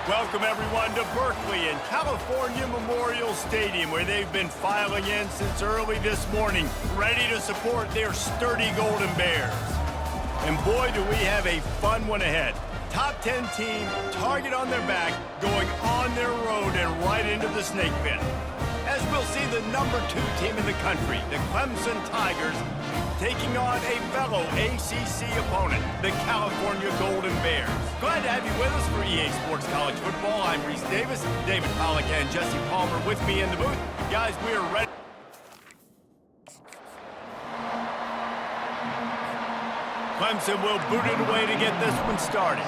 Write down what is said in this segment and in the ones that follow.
Welcome, everyone, to Berkeley and California Memorial Stadium, where they've been filing in since early this morning, ready to support their sturdy Golden Bears. And boy, do we have a fun one ahead. Top 10 team, target on their back, going on their road and right into the snake pit. As we'll see the number 2 team in the country, the Clemson Tigers, taking on a fellow ACC opponent, the California Golden Bears. Glad to have you with us for EA Sports College Football. I'm Reese Davis, David Pollack and Jesse Palmer with me in the booth. Guys, we are ready. Clemson will boot it away to get this one started.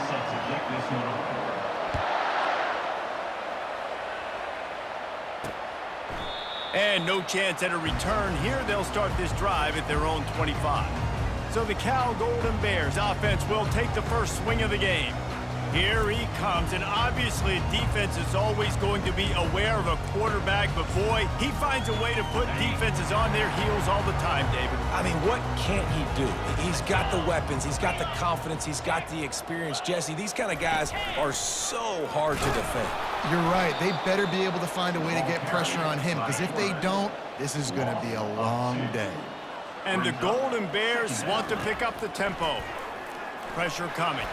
And no chance at a return here. They'll start this drive at their own 25. So the Cal Golden Bears offense will take the first swing of the game. Here he comes, and obviously defense is always going to be aware of a quarterback, but boy, he finds a way to put defenses on their heels all the time, David. I mean, what can't he do? He's got the weapons, he's got the confidence, he's got the experience. Jesse, these kind of guys are so hard to defend. You're right. They better be able to find a way to get pressure on him, because if they don't, this is going to be a long day. And the Golden Bears want to pick up the tempo. Pressure coming.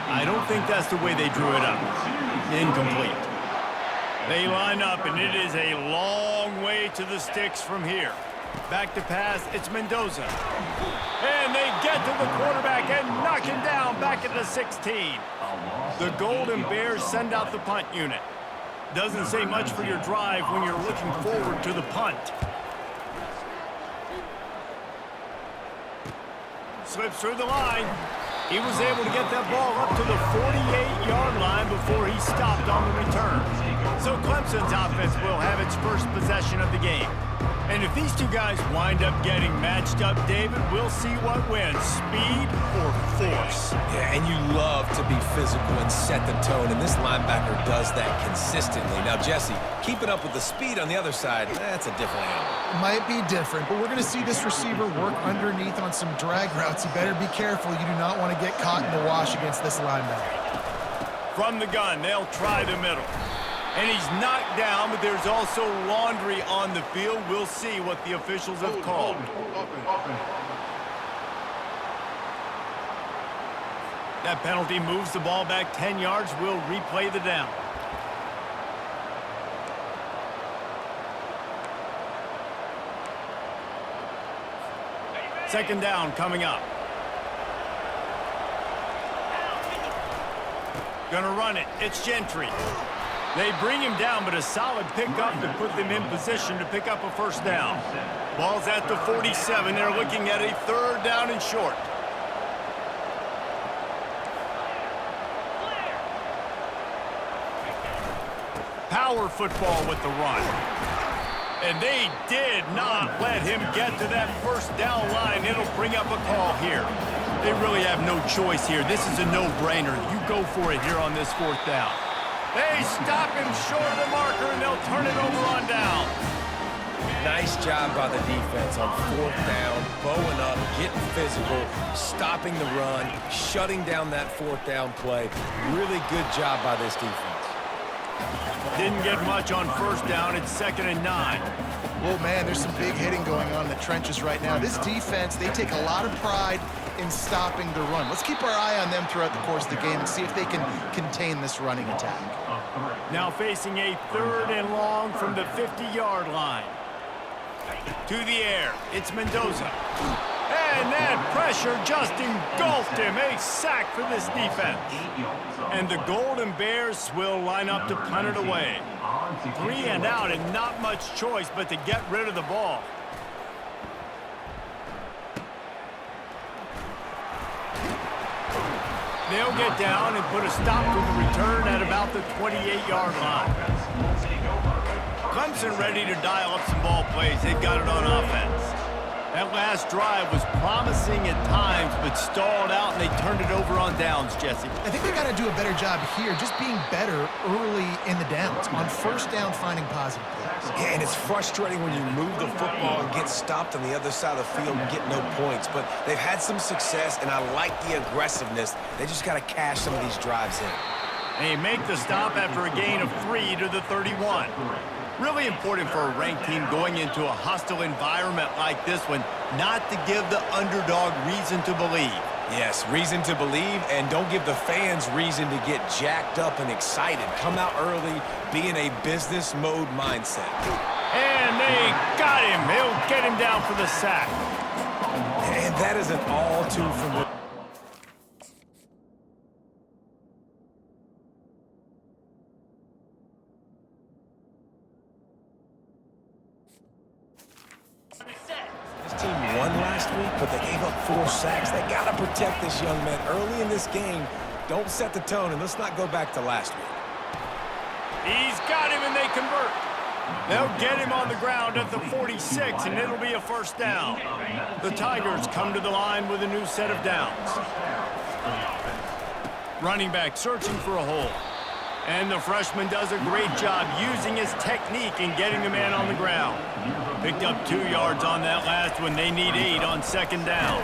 I don't think that's the way they drew it up. Incomplete. They line up, and it is a long way to the sticks from here. Back to pass, it's Mendoza. And they get to the quarterback and knock him down back at the 16. The Golden Bears send out the punt unit. Doesn't say much for your drive when you're looking forward to the punt. Slips through the line. He was able to get that ball up to the 48-yard line before he stopped on the return. So Clemson's offense will have its first possession of the game. And if these two guys wind up getting matched up, David, we'll see what wins, speed or force. Yeah, and you love to be physical and set the tone, and this linebacker does that consistently. Now, Jesse, keeping up with the speed on the other side, that's a different animal. It might be different, but we're going to see this receiver work underneath on some drag routes. You better be careful. You do not want to get caught in the wash against this linebacker. From the gun, they'll try the middle. And he's knocked down, but there's also laundry on the field. We'll see what the officials have called. That penalty moves the ball back 10 yards. We'll replay the down. Second down coming up. Gonna run it. It's Gentry. They bring him down, but a solid pickup to put them in position to pick up a first down. Ball's at the 47. They're looking at a third down and short. Power football with the run. And they did not let him get to that first down line. It'll bring up a call here. They really have no choice here. This is a no-brainer. You go for it here on this fourth down. They stop him short of the marker, and they'll turn it over on down. Nice job by the defense on fourth down, bowing up, getting physical, stopping the run, shutting down that fourth down play. Really good job by this defense. Didn't get much on first down. It's 2nd and 9. Well, man, there's some big hitting going on in the trenches right now. This defense, they take a lot of pride in stopping the run. Let's keep our eye on them throughout the course of the game and see if they can contain this running attack. Now facing a third and long from the 50-yard line. To the air, it's Mendoza. And that pressure just engulfed him. A sack for this defense. And the Golden Bears will line up to punt it away. 3 and out, and not much choice but to get rid of the ball. They'll get down and put a stop to the return at about the 28-yard line. Clemson ready to dial up some ball plays. They've got it on offense. That last drive was promising at times, but stalled out, and they turned it over on downs, Jesse. I think they got to do a better job here, just being better early in the downs. On first down, finding positive plays. Yeah, and it's frustrating when you move the football and get stopped on the other side of the field and get no points. But they've had some success, and I like the aggressiveness. They just got to cash some of these drives in. They make the stop after a gain of 3 to the 31. Really important for a ranked team going into a hostile environment like this one, not to give the underdog reason to believe. Yes, reason to believe, and don't give the fans reason to get jacked up and excited. Come out early, be in a business mode mindset. And they got him. They'll get him down for the sack. And that is an all too familiar. This team won last week, but they gave up 4 sacks. They got to protect this young man early in this game. Don't set the tone, and let's not go back to last week. He's got him, and they convert. They'll get him on the ground at the 46, and it'll be a first down. The Tigers come to the line with a new set of downs. Running back searching for a hole. And the freshman does a great job using his technique and getting the man on the ground. Picked up 2 yards on that last one. They need 8 on second down.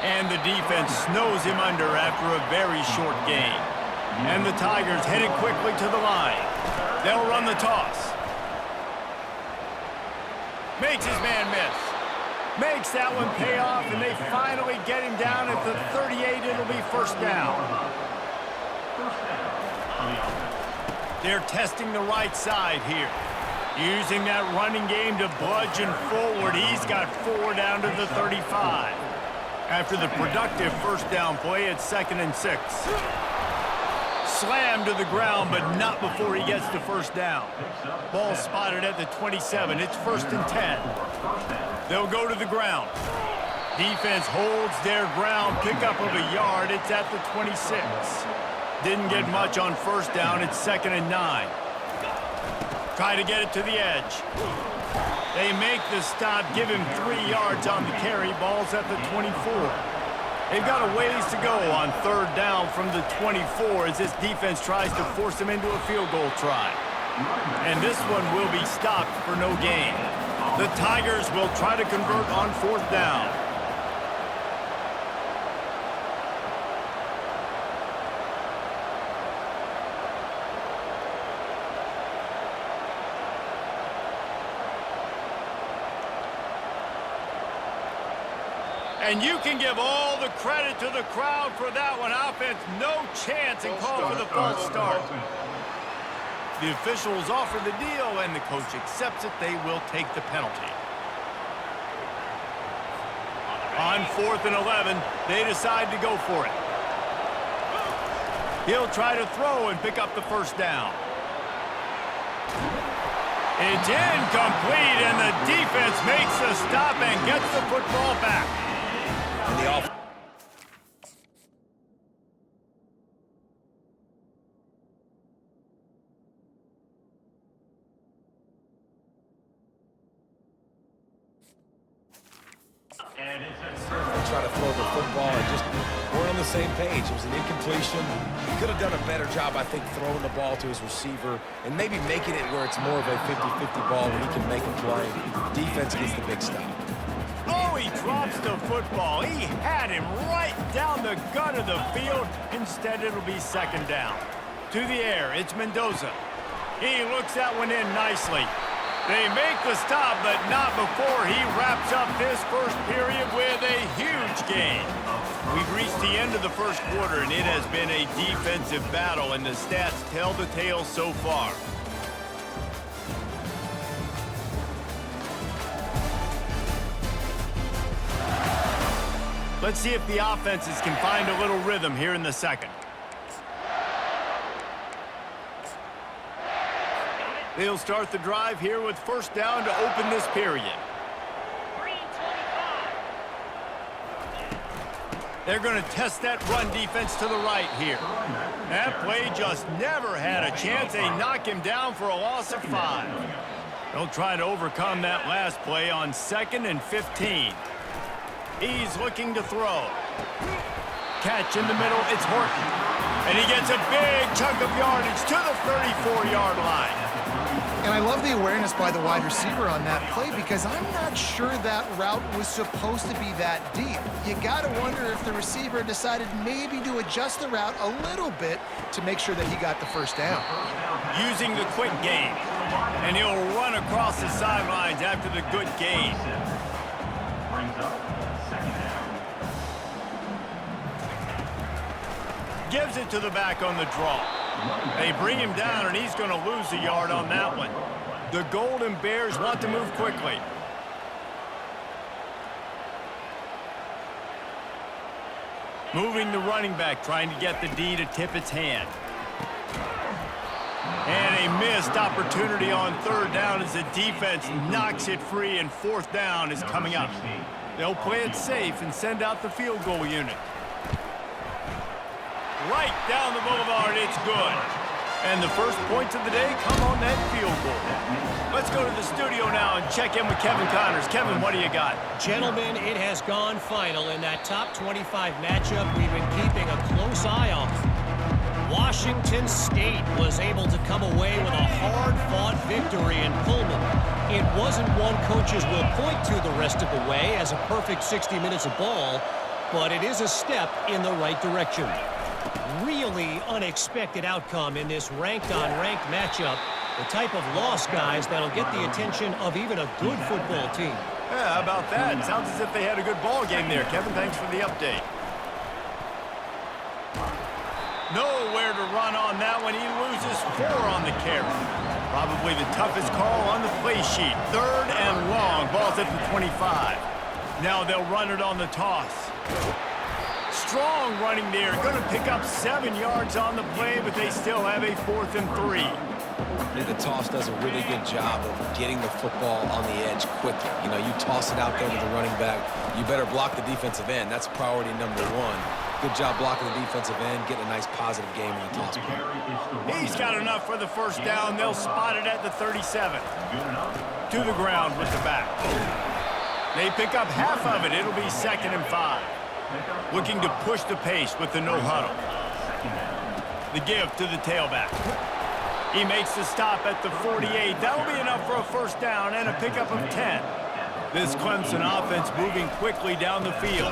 And the defense snows him under after a very short gain. And the Tigers headed quickly to the line. They'll run the toss. Makes his man miss. Makes that one pay off, and they finally get him down at the 38. It'll be first down. They're testing the right side here. Using that running game to bludgeon forward. He's got 4 down to the 35. After the productive first down play, it's 2nd and 6. Slammed to the ground, but not before he gets to first down. Ball spotted at the 27. It's 1st and 10. They'll go to the ground. Defense holds their ground. Pickup of a yard. It's at the 26. Didn't get much on first down. It's 2nd and 9. Try to get it to the edge. They make the stop. Give him 3 yards on the carry. Ball's at the 24. They've got a ways to go on 3rd down from the 24 as this defense tries to force them into a field goal try. And this one will be stopped for no gain. The Tigers will try to convert on 4th down. And you can give all the credit to the crowd for that one. Offense, no chance, and call for the false start. The officials offer the deal, and the coach accepts it. They will take the penalty. On 4th and 11, they decide to go for it. He'll try to throw and pick up the first down. It's incomplete, and the defense makes the stop and gets the football back. And the offense. Try to throw the football and just we're on the same page. It was an incompletion. He could have done a better job, I think, throwing the ball to his receiver and maybe making it where it's more of a 50-50 ball where he can make a play. Defense gets the big stop. Oh, he drops the football. He had him right down the gut of the field. Instead, it'll be 2nd down. To the air, it's Mendoza. He looks that one in nicely. They make the stop, but not before he wraps up this first period with a huge gain. We've reached the end of the first quarter, and it has been a defensive battle, and the stats tell the tale so far. Let's see if the offenses can find a little rhythm here in the second. They'll start the drive here with first down to open this period. They're going to test that run defense to the right here. That play just never had a chance. They knock him down for a loss of 5. They'll try to overcome that last play on 2nd and 15. He's looking to throw. Catch in the middle, it's Horton. And he gets a big chunk of yardage to the 34-yard line. And I love the awareness by the wide receiver on that play because I'm not sure that route was supposed to be that deep. You got to wonder if the receiver decided maybe to adjust the route a little bit to make sure that he got the first down. Using the quick game, and he'll run across the sidelines after the good gain. Gives it to the back on the draw. They bring him down, and he's going to lose a yard on that one. The Golden Bears want to move quickly. Moving the running back, trying to get the D to tip its hand. And a missed opportunity on third down as the defense knocks it free, and fourth down is coming up. They'll play it safe and send out the field goal unit. Right down the boulevard, it's good. And the first points of the day come on that field goal. Let's go to the studio now and check in with Kevin Connors. Kevin, what do you got? Gentlemen, it has gone final in that top 25 matchup we've been keeping a close eye on. Washington State was able to come away with a hard-fought victory in Pullman. It wasn't one coaches will point to the rest of the way as a perfect 60 minutes of ball, but it is a step in the right direction. Really unexpected outcome in this ranked-on-ranked matchup. The type of loss, guys, that'll get the attention of even a good football team. Yeah, how about that? Sounds as if they had a good ball game there. Kevin, thanks for the update. Nowhere to run on that one. He loses 4 on the carry. Probably the toughest call on the play sheet. Third and long. Ball's at the 25. Now they'll run it on the toss. Strong running there. Going to pick up 7 yards on the play, but they still have a 4th and 3. I think the toss does a really good job of getting the football on the edge quickly. You know, you toss it out there to the running back, you better block the defensive end. That's priority number 1. Good job blocking the defensive end, getting a nice positive game on the toss play. He's got enough for the first down. They'll spot it at the 37. To the ground with the back. They pick up half of it. It'll be 2nd and 5. Looking to push the pace with the no huddle. The give to the tailback. He makes the stop at the 48. That'll be enough for a first down and a pickup of 10. This Clemson offense moving quickly down the field.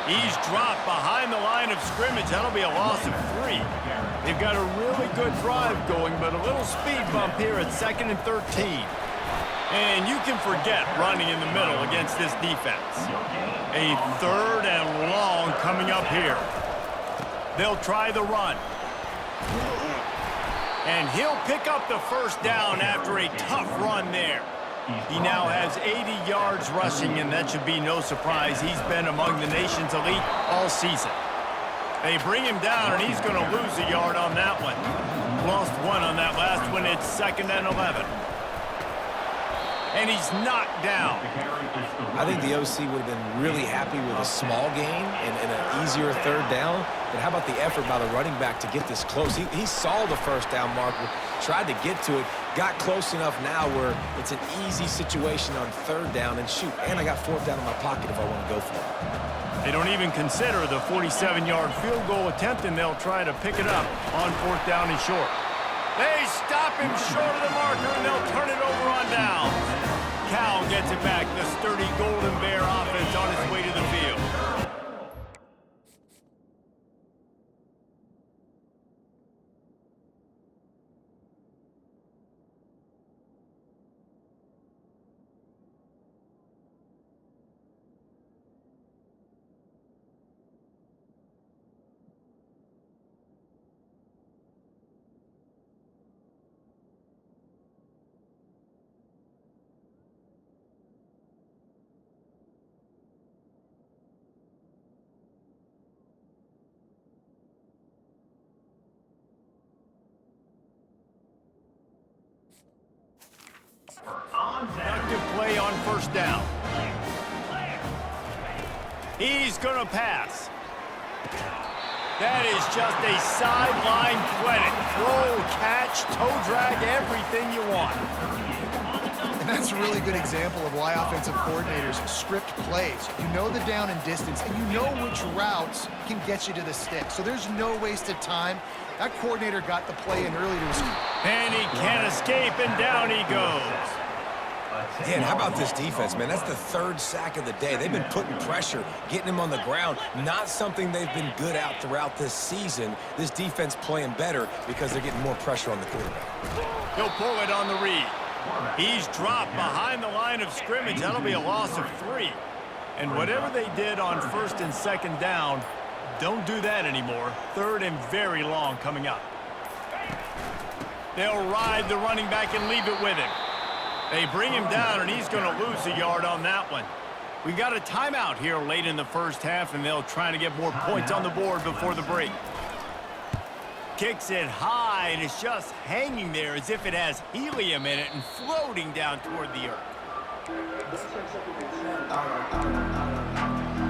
He's dropped behind the line of scrimmage. That'll be a loss of 3. They've got a really good drive going, but a little speed bump here at 2nd and 13. And you can forget running in the middle against this defense. A 3rd and long coming up here. They'll try the run. And he'll pick up the first down after a tough run there. He now has 80 yards rushing, and that should be no surprise. He's been among the nation's elite all season. They bring him down, and he's going to lose a yard on that one. Lost 1 on that last one. It's 2nd and 11. And he's knocked down. I think the OC would have been really happy with a small gain and an easier 3rd down. But how about the effort by the running back to get this close? He saw the first down marker, tried to get to it, got close enough now where it's an easy situation on 3rd down. And shoot, and I got 4th down in my pocket if I want to go for it. They don't even consider the 47-yard field goal attempt, and they'll try to pick it up on 4th down and short. They stop him short of the marker, and they'll turn it over on down. Cal gets it back. The sturdy Golden Bear offense on its way to the field. Productive play on first down. He's going to pass. That is just a sideline clinic. Throw, catch, toe drag, everything you want. And that's a really good example of why offensive coordinators script plays. You know the down and distance, and you know which routes can get you to the stick. So there's no wasted time. That coordinator got the play in early to escape. And he can't escape, and down he goes. Dan, how about this defense, man? That's the third sack of the day. They've been putting pressure, getting him on the ground. Not something they've been good at throughout this season. This defense playing better because they're getting more pressure on the quarterback. He'll pull it on the read. He's dropped behind the line of scrimmage. That'll be a loss of 3. And whatever they did on first and second down, don't do that anymore. Third and very long coming up. They'll ride the running back and leave it with him. They bring him down, and he's going to lose a yard on that one. We've got a timeout here late in the first half, and they'll try to get more points on the board before the break. Kicks it high, and it's just hanging there as if it has helium in it and floating down toward the earth.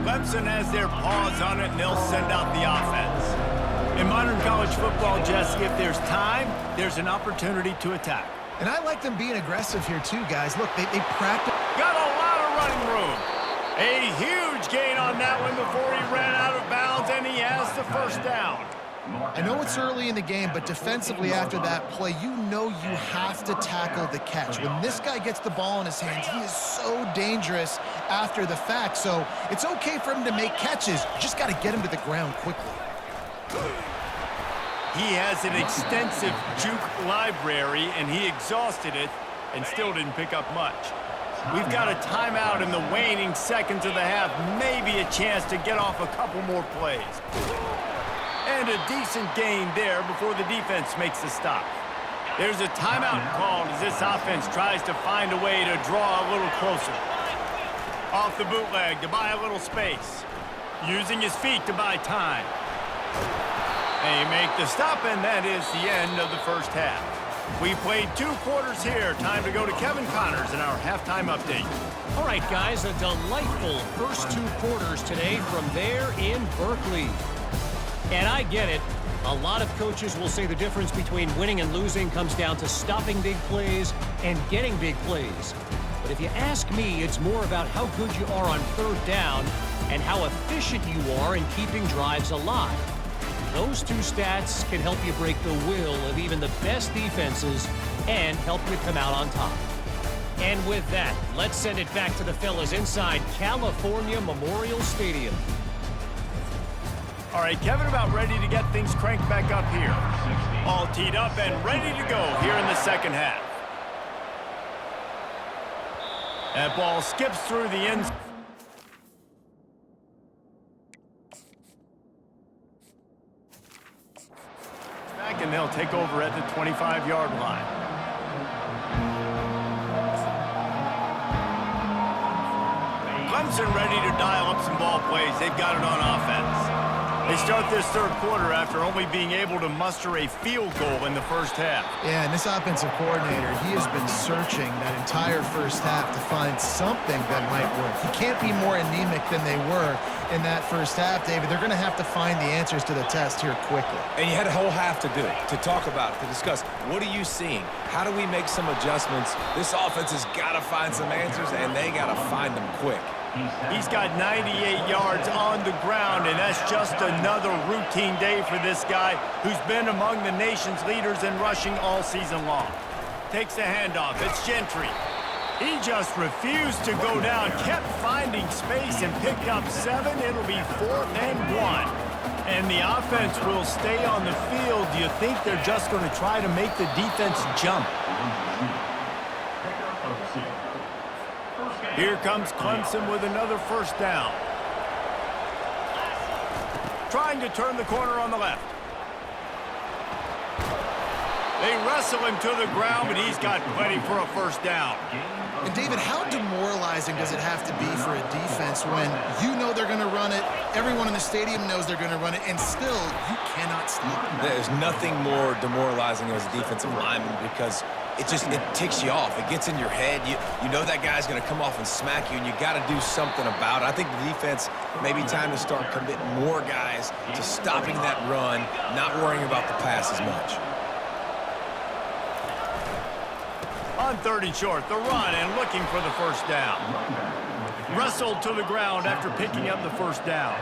Clemson has their paws on it, and they'll send out the offense. In modern college football, Jesse, if there's time, there's an opportunity to attack. And I like them being aggressive here too, guys. Look, they practice. Got a lot of running room. A huge gain on that one before he ran out of bounds, and he has the first down. I know it's early in the game, but defensively after that play, you know you have to tackle the catch. When this guy gets the ball in his hands, he is so dangerous after the fact. So it's okay for him to make catches. You just got to get him to the ground quickly. He has an extensive juke library, and he exhausted it and still didn't pick up much. We've got a timeout in the waning seconds of the half, maybe a chance to get off a couple more plays. And a decent gain there before the defense makes the stop. There's a timeout called as this offense tries to find a way to draw a little closer. Off the bootleg to buy a little space. Using his feet to buy time. They make the stop, and that is the end of the first half. We played 2 quarters here. Time to go to Kevin Connors in our halftime update. All right, guys, a delightful first 2 quarters today from there in Berkeley. And I get it. A lot of coaches will say the difference between winning and losing comes down to stopping big plays and getting big plays. But if you ask me, it's more about how good you are on third down and how efficient you are in keeping drives alive. Those 2 stats can help you break the will of even the best defenses and help you come out on top. And with that, let's send it back to the fellas inside California Memorial Stadium. All right, Kevin, about ready to get things cranked back up here. All teed up and ready to go here in the second half. That ball skips through the end. Back, and they'll take over at the 25-yard line. Clemson ready to dial up some ball plays. They've got it on offense. They start this third quarter after only being able to muster a field goal in the first half. Yeah, and this offensive coordinator, he has been searching that entire first half to find something that might work. He can't be more anemic than they were in that first half, David. They're going to have to find the answers to the test here quickly. And you had a whole half to do it, to talk about it, to discuss. What are you seeing? How do we make some adjustments? This offense has got to find some answers, and they got to find them quick. He's got 98 yards on the ground, and that's just another routine day for this guy who's been among the nation's leaders in rushing all season long. Takes the handoff. It's Gentry. He just refused to go down, kept finding space, and picked up 7. It'll be 4th and 1. And the offense will stay on the field. Do you think they're just going to try to make the defense jump? Here comes Clemson with another first down. Trying to turn the corner on the left. They wrestle him to the ground, but he's got plenty for a first down. And David, how demoralizing does it have to be for a defense when you know they're going to run it, everyone in the stadium knows they're going to run it, and still you cannot stop it? There's nothing more demoralizing as a defensive lineman because it ticks you off. It gets in your head. You know that guy's going to come off and smack you, and you got to do something about it. I think the defense maybe time to start committing more guys to stopping that run, not worrying about the pass as much. On 3rd and short, the run and looking for the first down. Wrestled to the ground after picking up the first down.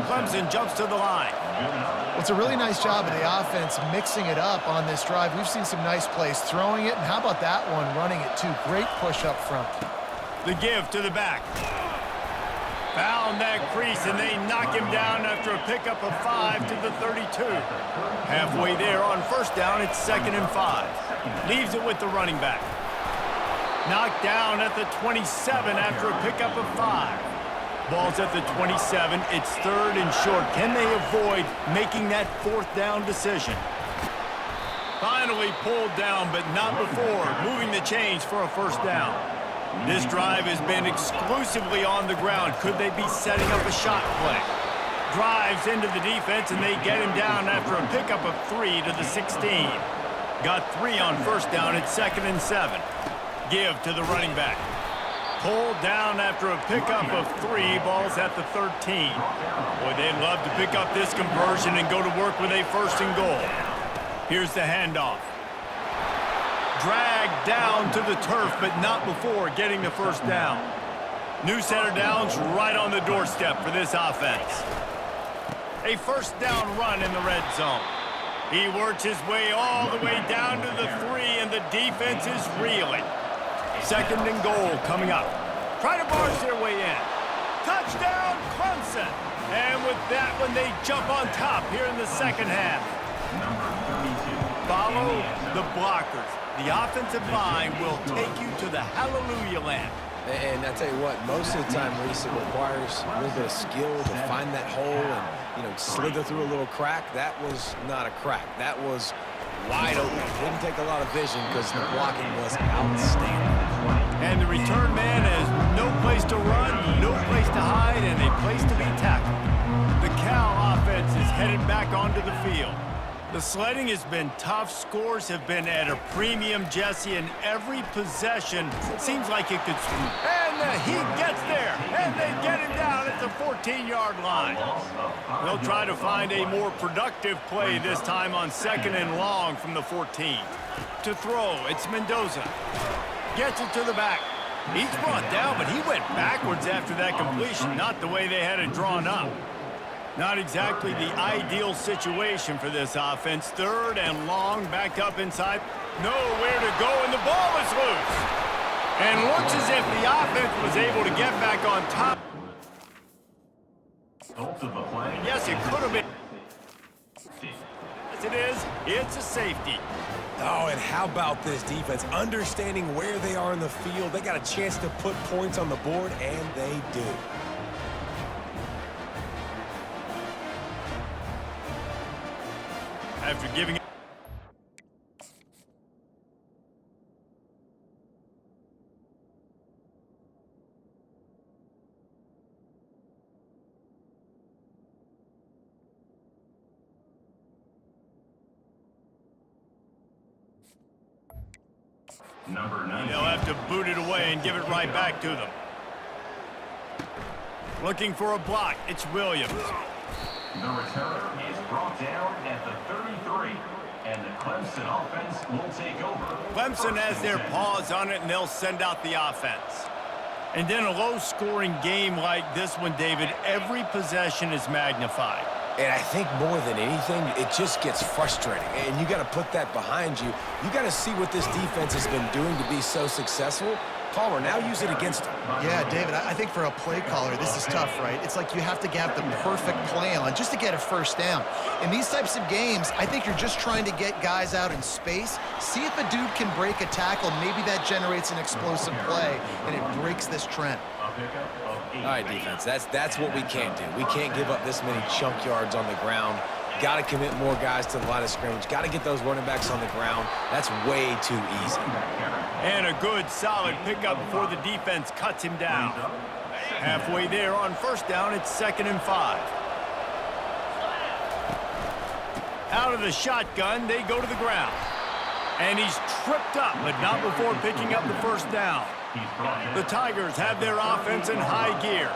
Clemson jumps to the line. Well, it's a really nice job of the offense mixing it up on this drive. We've seen some nice plays throwing it, and how about that one running it too? Great push up front. The give to the back. Found that crease, and they knock him down after a pickup of 5 to the 32. Halfway there on first down, it's 2nd and 5. Leaves it with the running back. Knocked down at the 27 after a pickup of 5. Ball's at the 27. It's 3rd and short. Can they avoid making that 4th down decision? Finally pulled down, but not before moving the chains for a first down. This drive has been exclusively on the ground. Could they be setting up a shot play? Drives into the defense, and they get him down after a pickup of 3 to the 16. Got 3 on first down at 2nd and 7. Give to the running back. Pulled down after a pickup of 3. Ball's at the 13. Boy, they'd love to pick up this conversion and go to work with a 1st and goal. Here's the handoff. Dragged down to the turf, but not before getting the first down. New set of downs right on the doorstep for this offense. A first down run in the red zone. He works his way all the way down to the 3, and the defense is reeling. 2nd and goal coming up. Try to barge their way in. Touchdown, Clemson. And with that one, they jump on top here in the second half. Follow the blockers. The offensive line will take you to the hallelujah land. And I tell you what, most of the time, Reese, it requires a little bit of skill to find that hole and, slither through a little crack. That was not a crack. That was wide open. Didn't take a lot of vision because the blocking was outstanding. And the return man has no place to run, no place to hide, and a place to be tackled. The Cal offense is headed back onto the field. The sledding has been tough. Scores have been at a premium, Jesse, and every possession seems like it could swing. And he gets there, and they get him down at the 14-yard line. They'll try to find a more productive play this time on 2nd and long from the 14. To throw, it's Mendoza. Gets it to the back. He's brought down, but he went backwards after that completion, not the way they had it drawn up. Not exactly the ideal situation for this offense. 3rd and long, back up inside. Nowhere to go, and the ball is loose. And looks as if the offense was able to get back on top. Yes, it could have been. Yes, it is. It's a safety. Oh, and how about this defense? Understanding where they are in the field. They got a chance to put points on the board, and they do. After giving Number 9. they'll have to boot it away and give it right back to them. Looking for a block. It's Williams. The returner is brought down at the 33, and the Clemson offense will take over. Clemson has their paws on it, and they'll send out the offense. And in a low-scoring game like this one, David, every possession is magnified. And I think more than anything, it just gets frustrating. And you got to put that behind you. You got to see what this defense has been doing to be so successful. Palmer, now use it against him. Yeah, David, I think for a play caller, this is tough, right? It's like you have to have the perfect play on just to get a first down. In these types of games, I think you're just trying to get guys out in space, see if a dude can break a tackle. Maybe that generates an explosive play, and it breaks this trend. All right, defense, that's what we can't do. We can't give up this many chunk yards on the ground. Got to commit more guys to the line of scrimmage. Got to get those running backs on the ground. That's way too easy. And a good, solid pickup before the defense cuts him down. Halfway there on first down, it's 2nd and 5. Out of the shotgun, they go to the ground. And he's tripped up, but not before picking up the first down. The Tigers have their offense in high gear.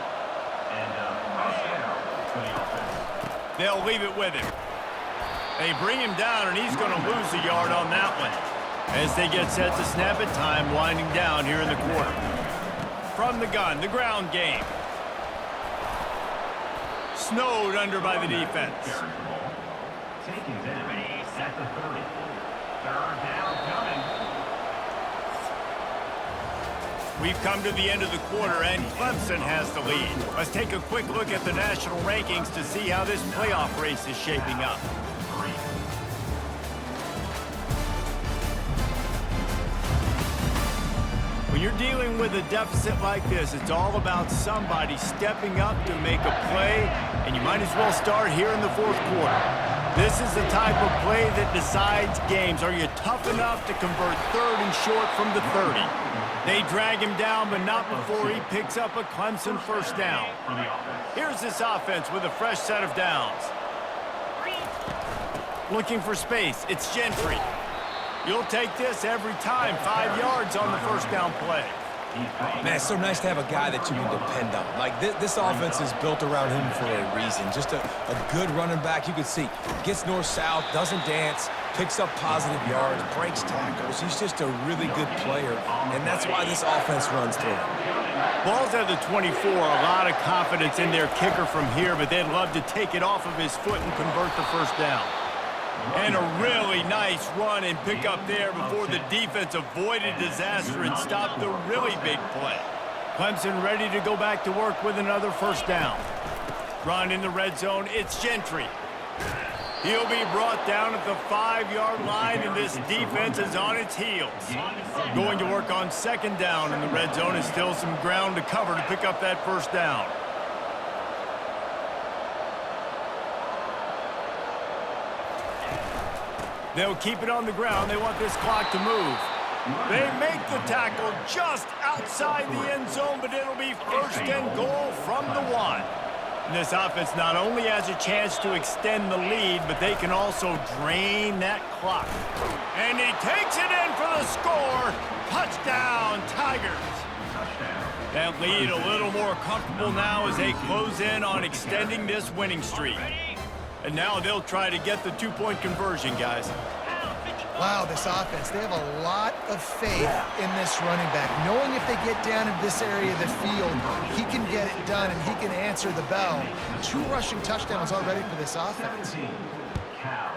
They'll leave it with him. They bring him down, and he's going to lose a yard on that one. As they get set to snap it, time winding down here in the quarter. From the gun, the ground game. Snowed under by the defense. Taken down at the 30. Third down coming. We've come to the end of the quarter, and Clemson has the lead. Let's take a quick look at the national rankings to see how this playoff race is shaping up. When you're dealing with a deficit like this, it's all about somebody stepping up to make a play, and you might as well start here in the fourth quarter. This is the type of play that decides games. Are you tough enough to convert third and short from the 30? They drag him down, but not before he picks up a Clemson first down. Here's this offense with a fresh set of downs. Looking for space. It's Gentry. You'll take this every time. 5 yards on the first down play. Man, it's so nice to have a guy that you can depend on. Like, this offense is built around him for a reason. Just a good running back. You can see, gets north-south, doesn't dance, picks up positive yards, breaks tackles. He's just a really good player, and that's why this offense runs through him. Ball's at the 24. A lot of confidence in their kicker from here, but they'd love to take it off of his foot and convert the first down. And a really nice run and pick up there before the defense avoided disaster and stopped the really big play. Clemson ready to go back to work with another first down. Run in the red zone. It's Gentry. He'll be brought down at the 5-yard line, and this defense is on its heels. Going to work on second down in the red zone, and still some ground to cover to pick up that first down. They'll keep it on the ground. They want this clock to move. They make the tackle just outside the end zone, but it'll be first and goal from the 1. And this offense not only has a chance to extend the lead, but they can also drain that clock. And he takes it in for the score. Touchdown, Tigers. That lead a little more comfortable now as they close in on extending this winning streak. And now they'll try to get the two-point conversion, guys. Wow, this offense, they have a lot of faith in this running back, knowing if they get down in this area of the field, he can get it done and he can answer the bell. 2 rushing touchdowns already for this offense. Cal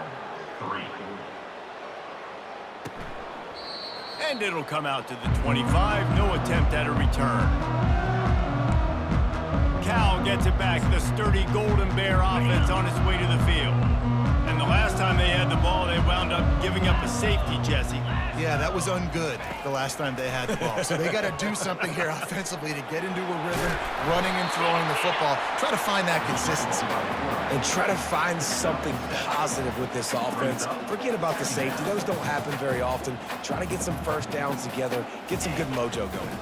3. And it'll come out to the 25. No attempt at a return. Cal gets it back. The sturdy Golden Bear offense on its way to the field. And the last time they had the ball, they wound up giving up a safety, Jesse. Yeah, that was ungood the last time they had the ball. So they got to do something here offensively to get into a rhythm, running and throwing the football. Try to find that consistency. And try to find something positive with this offense. Forget about the safety. Those don't happen very often. Try to get some first downs together. Get some good mojo going.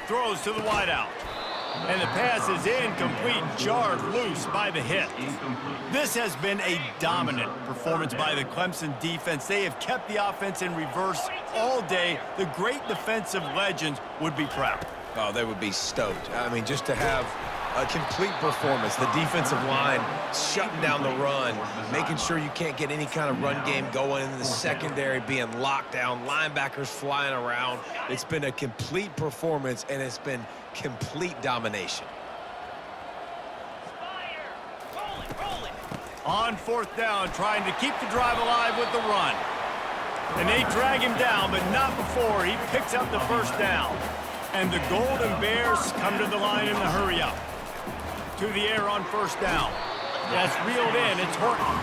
Throws to the wideout. And the pass is incomplete, jarred loose by the hit. This has been a dominant performance by the Clemson defense. They have kept the offense in reverse all day. The great defensive legends would be proud. Oh, they would be stoked. I mean, just to have a complete performance. The defensive line shutting down the run, making sure you can't get any kind of run game going, in the secondary being locked down, linebackers flying around. It's been a complete performance, and it's been complete domination. On fourth down, trying to keep the drive alive with the run. And they drag him down, but not before he picks up the first down. And the Golden Bears come to the line in the hurry-up. To the air on first down. That's reeled in. It's Horton.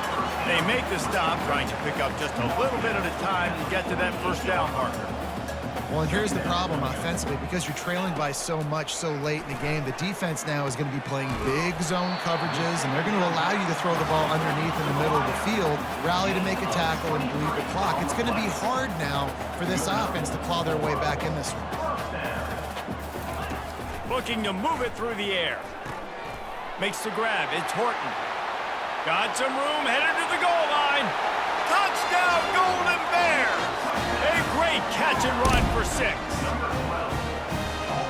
They make the stop, trying to pick up just a little bit at a time to get to that first down marker. Well, and here's the problem offensively. Because you're trailing by so much so late in the game, the defense now is going to be playing big zone coverages, and they're going to allow you to throw the ball underneath in the middle of the field, rally to make a tackle, and bleed the clock. It's going to be hard now for this offense to claw their way back in this one. Looking to move it through the air. Makes the grab. It's Horton. Got some room, headed to the goal line. Touchdown, Golden Bears! A great catch and run for 6.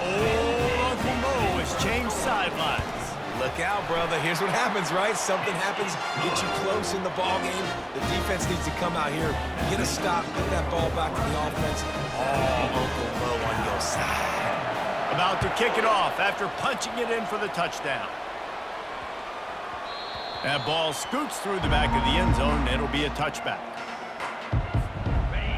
Old Uncle Mo has changed sidelines. Look out, brother. Here's what happens, right? Something happens, get you close in the ball game. The defense needs to come out here, get a stop, get that ball back to the offense. Oh, Uncle Mo on your side. About to kick it off after punching it in for the touchdown. That ball scoots through the back of the end zone, and it'll be a touchback.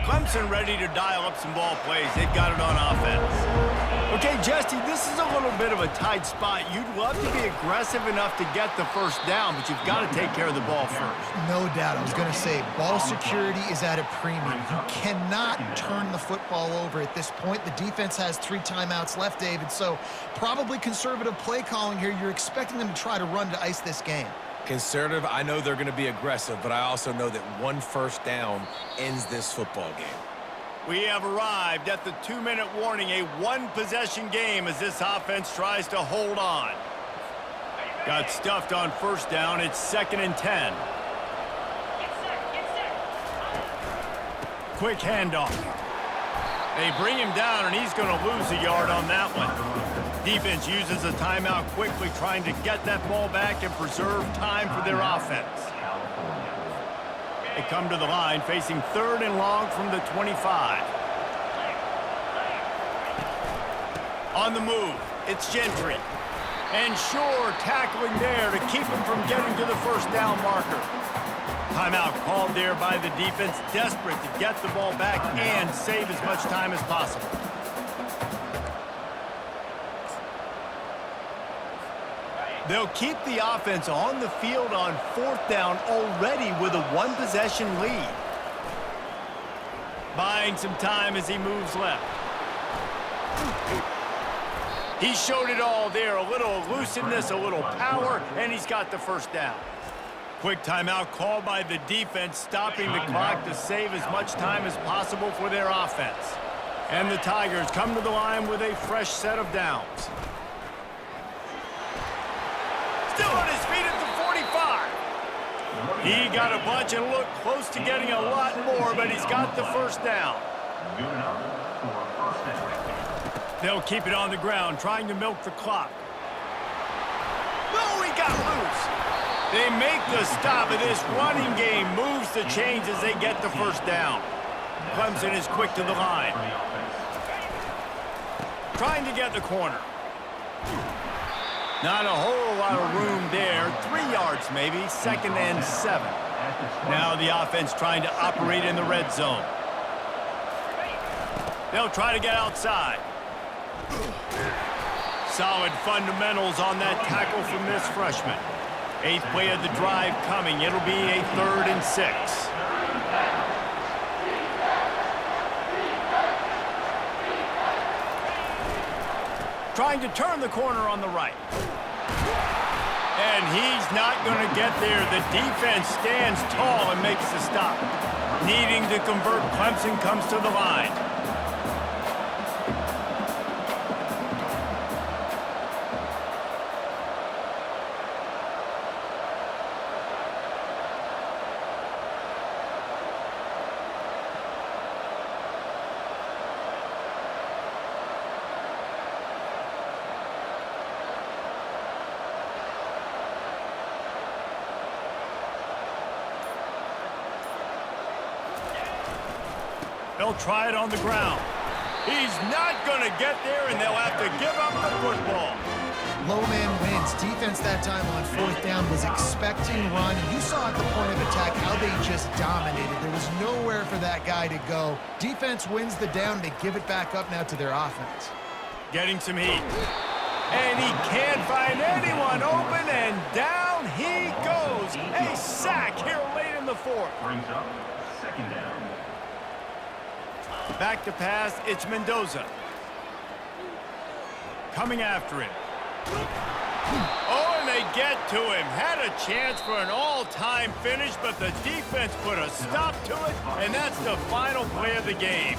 Clemson ready to dial up some ball plays. They've got it on offense. Okay, Jesse, this is a little bit of a tight spot. You'd love to be aggressive enough to get the first down, but you've got to take care of the ball first. No doubt. I was going to say, ball security is at a premium. You cannot turn the football over at this point. The defense has 3 timeouts left, David, so probably conservative play calling here. You're expecting them to try to run to ice this game. Conservative, I know they're going to be aggressive, but I also know that 1 first down ends this football game. We have arrived at the 2-minute warning, a 1-possession game as this offense tries to hold on. Got stuffed on first down. It's 2nd and 10. Quick handoff. They bring him down, and he's going to lose a yard on that one. Defense uses a timeout quickly, trying to get that ball back and preserve time for their offense. They come to the line, facing 3rd and long from the 25. On the move, it's Gentry. And sure, tackling there to keep him from getting to the first down marker. Timeout called there by the defense, desperate to get the ball back and save as much time as possible. They'll keep the offense on the field on 4th down already with a 1-possession lead. Buying some time as he moves left. He showed it all there, a little elusiveness, a little power, and he's got the first down. Quick timeout called by the defense, stopping the clock to save as much time as possible for their offense. And the Tigers come to the line with a fresh set of downs. Still on his feet at the 45. He got a bunch and looked close to getting a lot more, but he's got the first down. They'll keep it on the ground, trying to milk the clock. Oh, he got loose. They make the stop of this running game, moves the chains as they get the first down. Clemson is quick to the line. Trying to get the corner. Not a whole lot of room there. 3 yards maybe, 2nd and 7. Now the offense trying to operate in the red zone. They'll try to get outside. Solid fundamentals on that tackle from this freshman. 8th play of the drive coming. It'll be a 3rd and 6. Trying to turn the corner on the right. And he's not going to get there. The defense stands tall and makes the stop. Needing to convert, Clemson comes to the line. They'll try it on the ground. He's not going to get there, and they'll have to give up the football. Low man wins. Defense that time on 4th down was expecting run. You saw at the point of attack how they just dominated. There was nowhere for that guy to go. Defense wins the down. They give it back up now to their offense. Getting some heat. And he can't find anyone open, and down he goes. A sack here late in the 4th. Brings up 2nd down. Back to pass, it's Mendoza. Coming after him. Oh, and they get to him. Had a chance for an all-time finish, but the defense put a stop to it, and that's the final play of the game.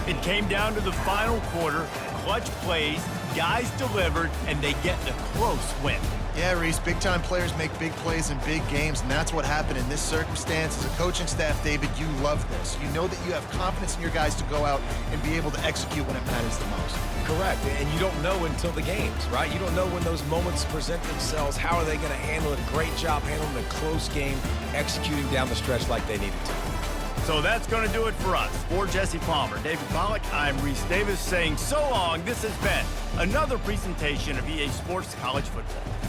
It came down to the final quarter, clutch plays, guys delivered, and they get the close win. Yeah, Reese, big-time players make big plays in big games, and that's what happened in this circumstance. As a coaching staff, David, you love this. You know that you have confidence in your guys to go out and be able to execute when it matters the most. Correct, and you don't know until the games, right? You don't know when those moments present themselves. How are they going to handle it? Great job handling a close game, executing down the stretch like they needed to. So that's going to do it for us. For Jesse Palmer, David Pollack, I'm Reese Davis saying so long. This has been another presentation of EA Sports College Football.